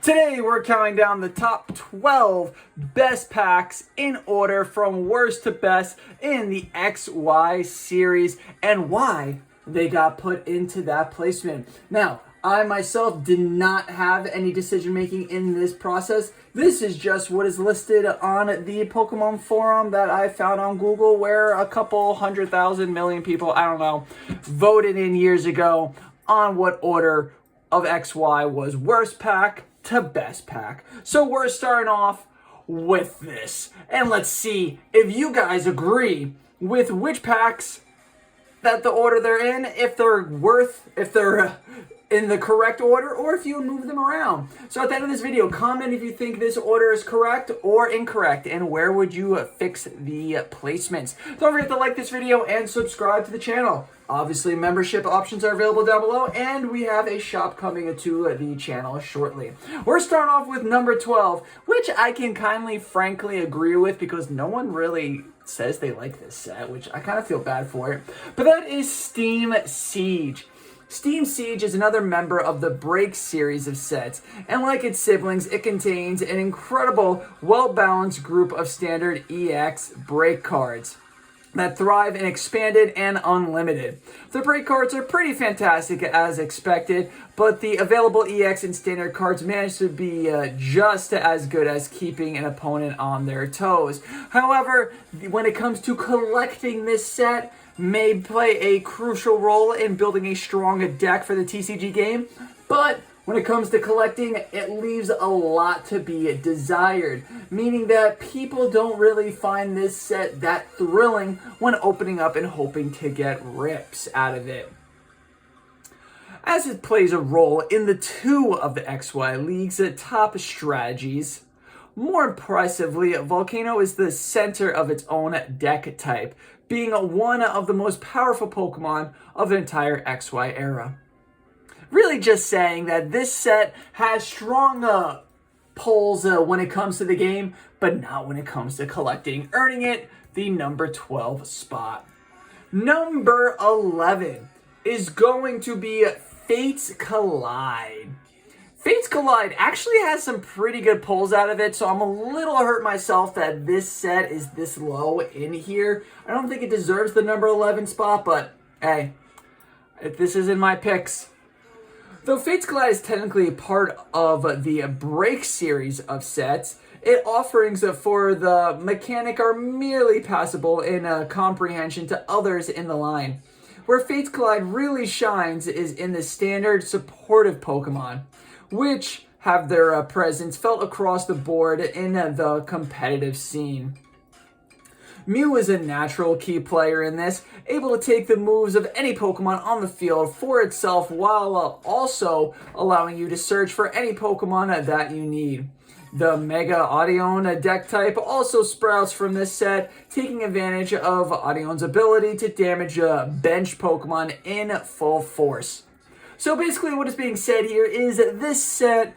Today we're counting down the top 12 best packs in order from worst to best in the XY series and why they got put into that placement. Now, I myself did not have any decision making in this process. This is just what is listed on the Pokemon forum that I found on Google, where a couple 100,000 million people, I don't know, voted in years ago on what order of XY was worst pack to best pack. So we're starting off with this, and let's see if you guys agree with which packs that the order they're in, if they're in the correct order, or if you move them around. So at the end of this video, comment if you think this order is correct or incorrect, and where would you fix the placements. Don't forget to like this video and subscribe to the channel. Obviously, membership options are available down below, and we have a shop coming to the channel shortly. We're starting off with number 12, which I can frankly agree with, because no one really says they like this set, which I kind of feel bad for it. But that is Steam Siege. Steam Siege is another member of the Break series of sets, and like its siblings, it contains an incredible, well-balanced group of standard EX Break cards that thrive in Expanded and Unlimited. The Break cards are pretty fantastic as expected, but the available EX and Standard cards manage to be just as good as keeping an opponent on their toes. However, when it comes to collecting this set, may play a crucial role in building a strong deck for the TCG game, but when it comes to collecting, it leaves a lot to be desired, meaning that people don't really find this set that thrilling when opening up and hoping to get rips out of it. As it plays a role in the two of the XY League's top strategies, more impressively, Volcano is the center of its own deck type, being one of the most powerful Pokemon of the entire XY era. Really just saying that this set has strong pulls when it comes to the game, but not when it comes to collecting, earning it the number 12 spot. Number 11 is going to be Fates Collide. Fates Collide actually has some pretty good pulls out of it, so I'm a little hurt myself that this set is this low in here. I don't think it deserves the number 11 spot, but hey, this is in my picks. Though Fates Collide is technically part of the Break series of sets, its offerings for the mechanic are merely passable in comprehension to others in the line. Where Fates Collide really shines is in the standard supportive Pokemon, which have their presence felt across the board in the competitive scene. Mew is a natural key player in this, able to take the moves of any Pokemon on the field for itself, while also allowing you to search for any Pokemon that you need. The Mega Audion deck type also sprouts from this set, taking advantage of Audion's ability to damage bench Pokemon in full force. So basically what is being said here is that this set,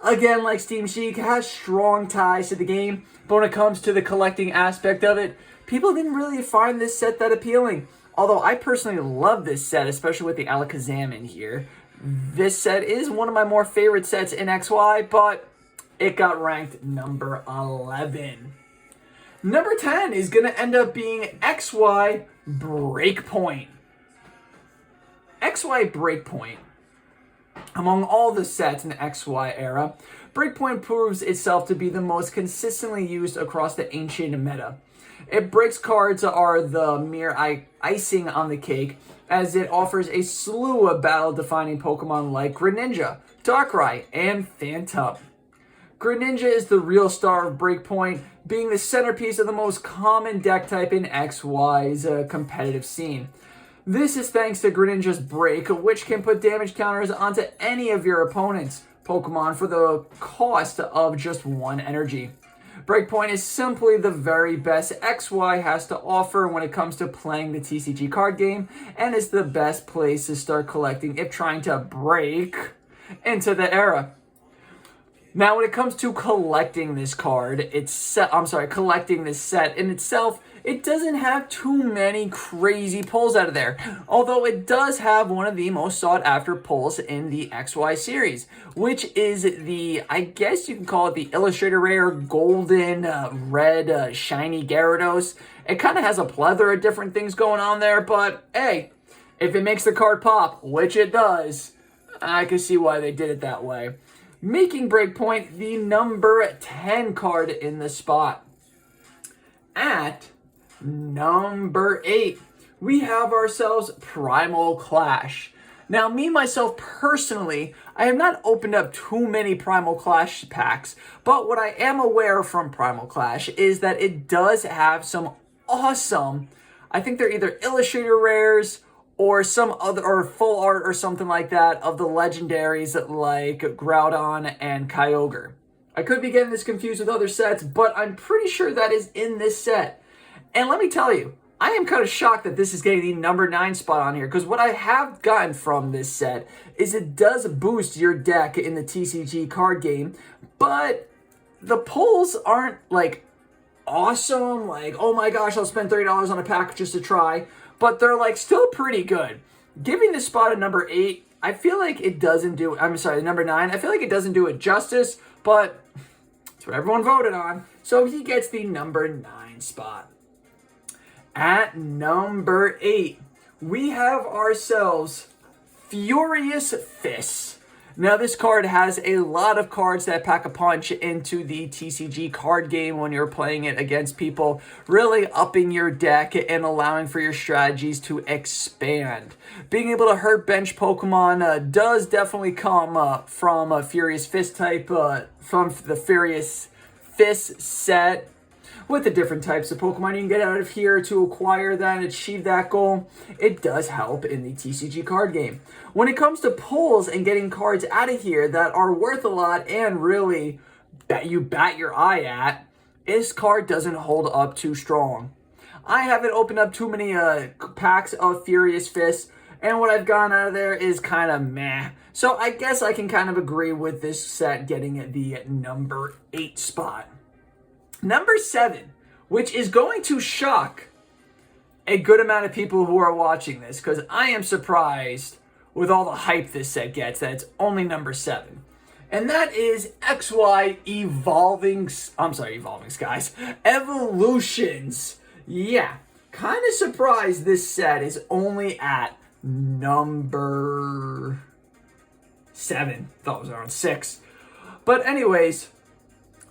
again like Steam Siege, has strong ties to the game, but when it comes to the collecting aspect of it, people didn't really find this set that appealing. Although I personally love this set, especially with the Alakazam in here. This set is one of my more favorite sets in XY, but it got ranked number 11. Number 10 is going to end up being XY Breakpoint. XY Breakpoint. Among all the sets in the XY era, Breakpoint proves itself to be the most consistently used across the ancient meta. It breaks cards are the mere icing on the cake, as it offers a slew of battle-defining Pokemon like Greninja, Darkrai, and Phantom. Greninja is the real star of Breakpoint, being the centerpiece of the most common deck type in XY's competitive scene. This is thanks to Greninja's Break, which can put damage counters onto any of your opponent's Pokemon for the cost of just 1 energy. Breakpoint is simply the very best XY has to offer when it comes to playing the TCG card game, and is the best place to start collecting if trying to break into the era. Now, when it comes to collecting this card, collecting this set in itself, it doesn't have too many crazy pulls out of there. Although it does have one of the most sought after pulls in the XY series, which is the, I guess you can call it the Illustrator Rare Golden Red Shiny Gyarados. It kind of has a plethora of different things going on there, but hey, if it makes the card pop, which it does, I can see why they did it that way. Making Breakpoint the number 10 card in the spot. At number 8, we have ourselves Primal Clash. Now, myself personally, I have not opened up too many Primal Clash packs, but what I am aware from Primal Clash is that it does have some awesome, I think they're either Illustrator Rares or some other, or full art or something like that of the legendaries like Groudon and Kyogre. I could be getting this confused with other sets, but I'm pretty sure that is in this set. And let me tell you, I am kind of shocked that this is getting the number 9 spot on here, because what I have gotten from this set is it does boost your deck in the TCG card game, but the pulls aren't like awesome, like, oh my gosh, I'll spend $30 on a pack just to try, but they're like still pretty good. Giving this spot a number 8, I feel like it doesn't do, I'm sorry, number 9, I feel like it doesn't do it justice, but it's what everyone voted on, so he gets the number 9 spot. At number 8, we have ourselves Furious Fists. Now, this card has a lot of cards that pack a punch into the TCG card game when you're playing it against people, really upping your deck and allowing for your strategies to expand. Being able to hurt bench Pokemon does definitely come from a Furious Fist type, from the Furious Fist set. With the different types of Pokemon you can get out of here to acquire that and achieve that goal, it does help in the TCG card game. When it comes to pulls and getting cards out of here that are worth a lot and really you bat your eye at, this card doesn't hold up too strong. I haven't opened up too many packs of Furious Fists, and what I've gotten out of there is kind of meh. So I guess I can kind of agree with this set getting the number 8 spot. Number 7, which is going to shock a good amount of people who are watching this, because I am surprised with all the hype this set gets that it's only number 7. And that is XY Evolving Skies. Evolutions. Yeah, kind of surprised this set is only at number 7. Thought it was around 6. But anyways,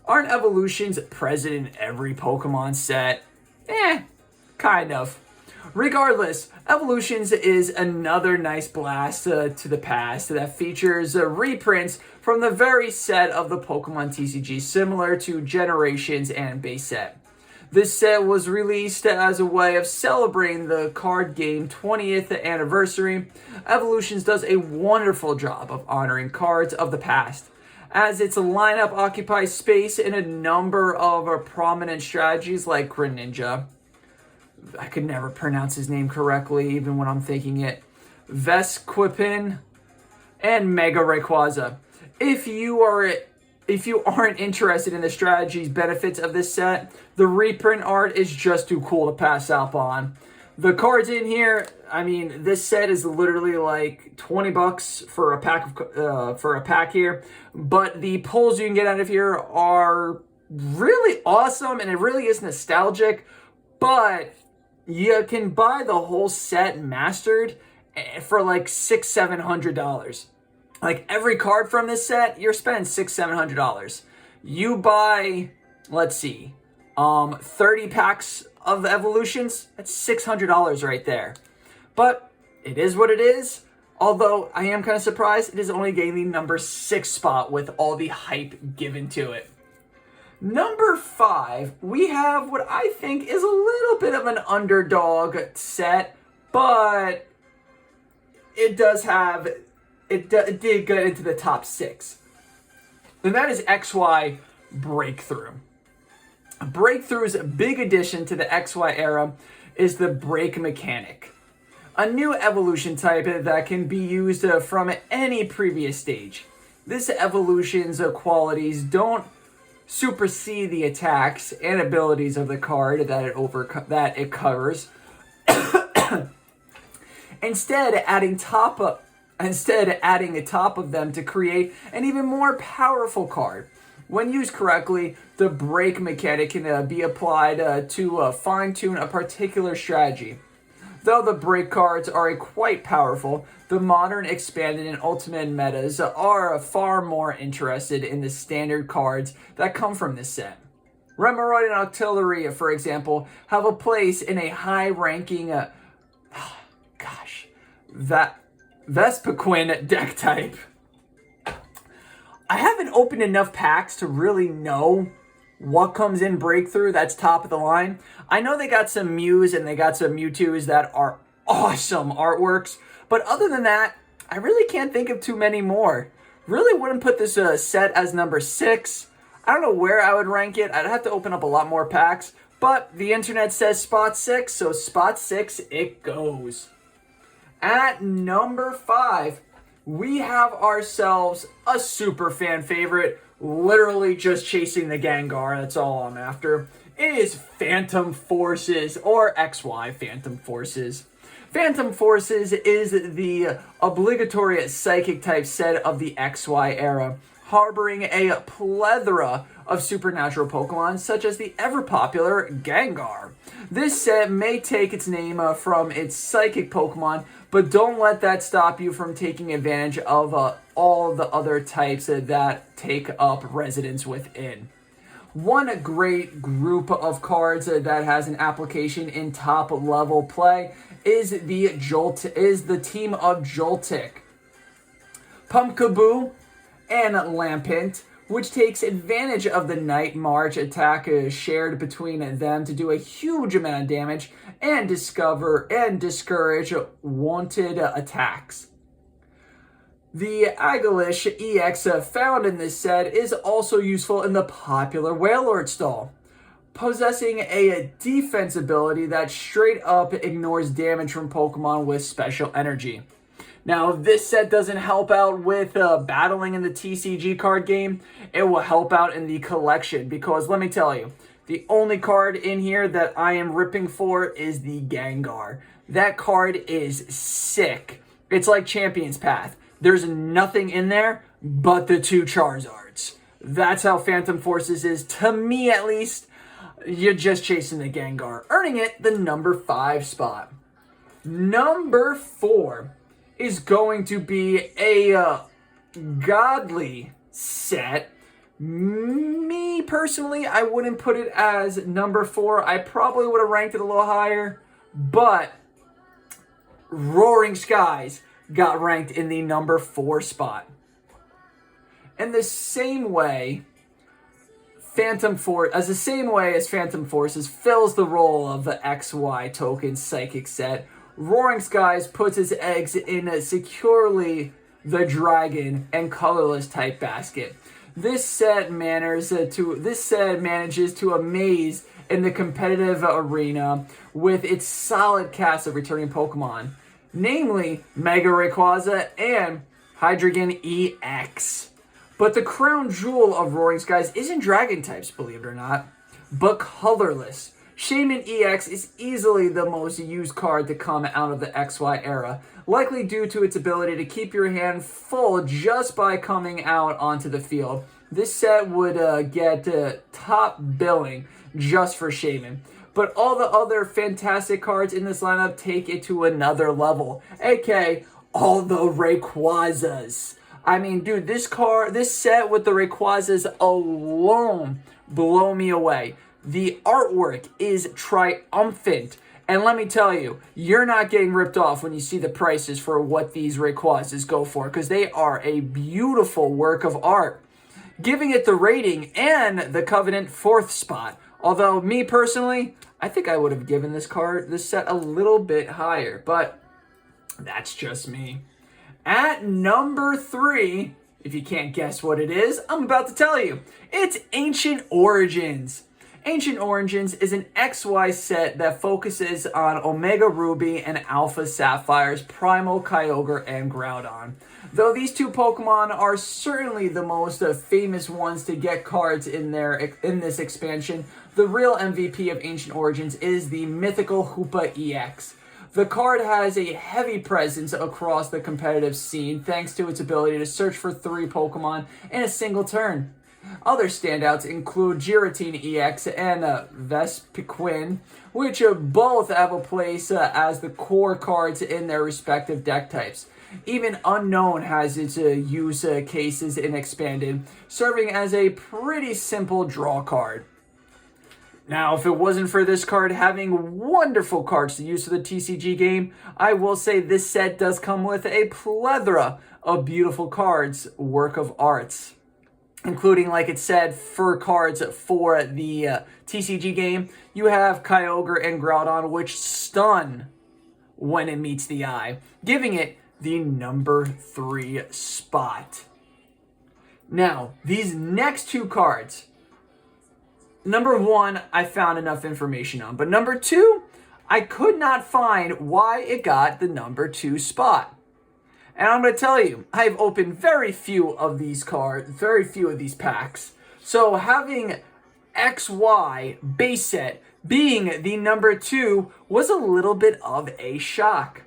aren't evolutions present in every Pokemon set? Kind of. Regardless, Evolutions is another nice blast to the past that features reprints from the very set of the Pokemon TCG, similar to Generations and base set. This set was released as a way of celebrating the card game 20th anniversary. Evolutions does a wonderful job of honoring cards of the past, as its lineup occupies space in a number of prominent strategies like Greninja. I could never pronounce his name correctly, even when I'm thinking it. Vesquipin and Mega Rayquaza. If you aren't interested in the strategies benefits of this set, the reprint art is just too cool to pass up on. The cards in here, I mean, this set is literally like $20 for a pack here, but the pulls you can get out of here are really awesome, and it really is nostalgic. But you can buy the whole set mastered for like $600-700. Like every card from this set, you're spending $600-700. You buy, let's see, 30 packs of Evolutions, that's $600 right there. But it is what it is. Although I am kind of surprised it is only getting the number 6 spot with all the hype given to it. Number 5, we have what I think is a little bit of an underdog set, but it did get into the top 6. And that is XY Breakthrough. Breakthrough's big addition to the XY era is the break mechanic, a new evolution type that can be used from any previous stage. This evolution's qualities don't supersede the attacks and abilities of the card that it covers. Instead, adding atop of them to create an even more powerful card. When used correctly, the break mechanic can be applied to fine-tune a particular strategy. Though the break cards are quite powerful, the modern, expanded, and ultimate metas are far more interested in the standard cards that come from this set. Remoraid and Octillery, for example, have a place in a high-ranking, Vespiquen deck type. I haven't opened enough packs to really know what comes in Breakthrough that's top of the line. I know they got some Mews and they got some Mewtwo's that are awesome artworks, but other than that, I really can't think of too many more. Really wouldn't put this set as number 6. I don't know where I would rank it. I'd have to open up a lot more packs, but the internet says spot 6, so spot 6 it goes. At number 5, we have ourselves a super fan favorite, literally just chasing the Gengar, that's all I'm after. It is Phantom Forces, or XY Phantom Forces. Phantom Forces is the obligatory psychic type set of the XY era, harboring a plethora of supernatural Pokemon, such as the ever-popular Gengar. This set may take its name from its psychic Pokemon, but don't let that stop you from taking advantage of all the other types that take up residence within. One great group of cards that has an application in top level play is the team of Joltik, Pumpkaboo, and Lampent, which takes advantage of the Night March attack shared between them to do a huge amount of damage and discourage wanted attacks. The Agalish EX found in this set is also useful in the popular Wailord stall, possessing a defense ability that straight up ignores damage from Pokemon with special energy. Now, if this set doesn't help out with battling in the TCG card game, it will help out in the collection, because let me tell you, the only card in here that I am ripping for is the Gengar. That card is sick. It's like Champion's Path. There's nothing in there but the 2 Charizards. That's how Phantom Forces is, to me at least. You're just chasing the Gengar, earning it the number 5 spot. Number 4 is going to be a godly set. Me, personally, I wouldn't put it as number 4. I probably would have ranked it a little higher, but Roaring Skies got ranked in the number 4 spot. In the same way, Phantom Forces fills the role of the XY token psychic set, Roaring Skies puts its eggs in securely the Dragon and Colorless type basket. This set manages to amaze in the competitive arena with its solid cast of returning Pokemon, namely Mega Rayquaza and Hydreigon EX. But the crown jewel of Roaring Skies isn't Dragon types, believe it or not, but colorless. Shaman EX is easily the most used card to come out of the XY era, likely due to its ability to keep your hand full just by coming out onto the field. This set would get top billing just for Shaman. But all the other fantastic cards in this lineup take it to another level, aka all the Rayquazas. I mean, dude, this set with the Rayquazas alone blow me away. The artwork is triumphant. And let me tell you, you're not getting ripped off when you see the prices for what these Rayquazas go for, because they are a beautiful work of art. Giving it the rating and the Covenant 4th spot. Although, me personally, I think I would have given this set a little bit higher, but that's just me. At number 3, if you can't guess what it is, I'm about to tell you. It's Ancient Origins. Ancient Origins is an XY set that focuses on Omega Ruby and Alpha Sapphire's Primal Kyogre and Groudon. Though these two Pokemon are certainly the most famous ones to get cards in this expansion, the real MVP of Ancient Origins is the mythical Hoopa EX. The card has a heavy presence across the competitive scene thanks to its ability to search for 3 Pokemon in a single turn. Other standouts include Giratina EX and Vespiquen, which both have a place as the core cards in their respective deck types. Even Unknown has its use cases in Expanded, serving as a pretty simple draw card. Now, if it wasn't for this card having wonderful cards to use for the TCG game, I will say this set does come with a plethora of beautiful cards, work of arts, including, like it said, for cards for the TCG game. You have Kyogre and Groudon, which stun when it meets the eye, giving it the number 3 spot. Now, these next 2 cards, number 1, I found enough information on. But number 2, I could not find why it got the number 2 spot. And I'm going to tell you, I've opened very few of these packs. So having XY base set being the number 2 was a little bit of a shock.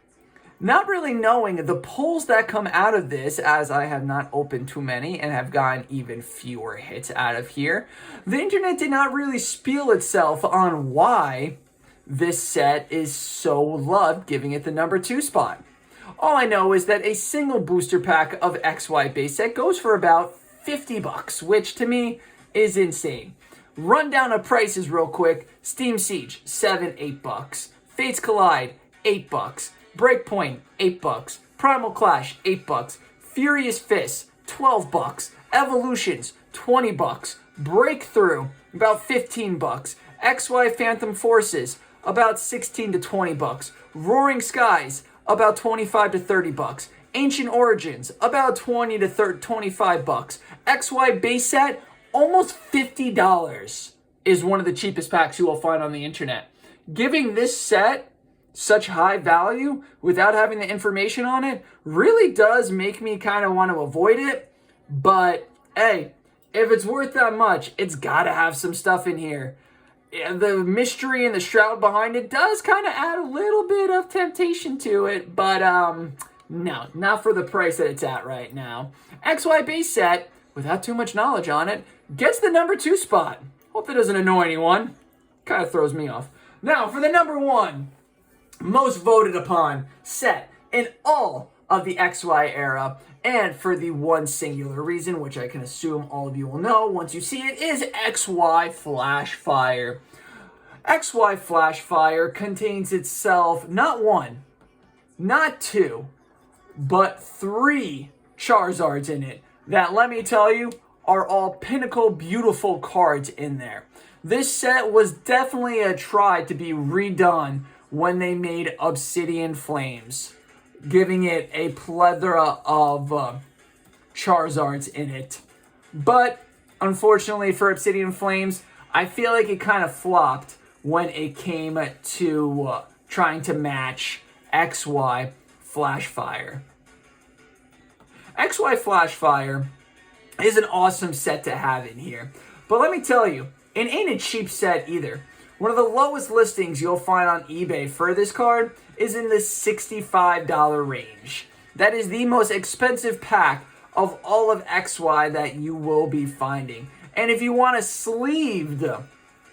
Not really knowing the pulls that come out of this, as I have not opened too many and have gotten even fewer hits out of here, the internet did not really spiel itself on why this set is so loved, giving it the number 2 spot. All I know is that a single booster pack of XY base set goes for about $50, which to me is insane. Rundown of prices real quick. Steam Siege, $7-8. Fates Collide, $8. Breakpoint, $8. Primal Clash, $8. Furious Fist, $12. Evolutions, $20. Breakthrough, about $15. XY Phantom Forces, about $16 to $20. Roaring Skies, about $25 to $30. Ancient Origins, about $20 to $25. XY base set, almost $50 is one of the cheapest packs you will find on the internet. Giving this set such high value without having the information on it really does make me kind of want to avoid it. But hey, if it's worth that much, it's got to have some stuff in here. The mystery and the shroud behind it does kind of add a little bit of temptation to it, but no, not for the price that it's at right now. XY base set, without too much knowledge on it, gets the number 2 spot. Hope that doesn't annoy anyone. Kind of throws me off. Now, for the number 1 most voted upon set in all of the XY era, and for the one singular reason, which I can assume all of you will know once you see it, is XY Flash Fire. XY Flash Fire contains itself not 1, not 2, but 3 Charizards in it that, let me tell you, are all pinnacle beautiful cards in there. This set was definitely a try to be redone when they made Obsidian Flames, giving it a plethora of Charizards in it. But unfortunately for Obsidian Flames, I feel like it kind of flopped when it came to trying to match XY Flash Fire. XY Flash Fire is an awesome set to have in here. But let me tell you, it ain't a cheap set either. One of the lowest listings you'll find on eBay for this card is in the $65 range. That is the most expensive pack of all of XY that you will be finding. And if you want a sleeved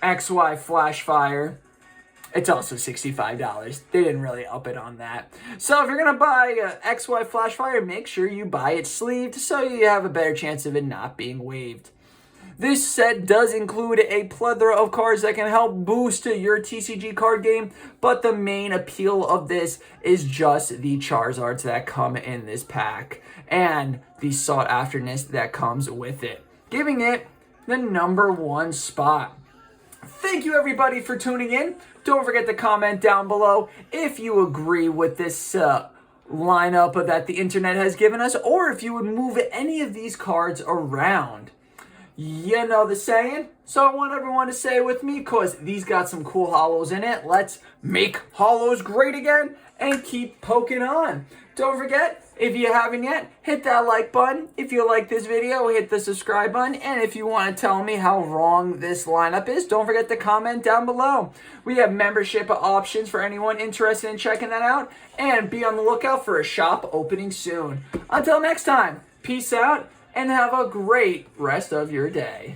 XY Flash Fire, it's also $65. They didn't really up it on that. So if you're going to buy XY Flash Fire, make sure you buy it sleeved so you have a better chance of it not being waived. This set does include a plethora of cards that can help boost your TCG card game, but the main appeal of this is just the Charizards that come in this pack and the sought-afterness that comes with it, giving it the number 1 spot. Thank you everybody for tuning in. Don't forget to comment down below if you agree with this lineup that the internet has given us, or if you would move any of these cards around. You know the saying, so I want everyone to say it with me because these got some cool holos in it. Let's make holos great again and keep poking on. Don't forget, if you haven't yet, hit that like button. If you like this video, hit the subscribe button. And if you want to tell me how wrong this lineup is, don't forget to comment down below. We have membership options for anyone interested in checking that out. And be on the lookout for a shop opening soon. Until next time, peace out and have a great rest of your day.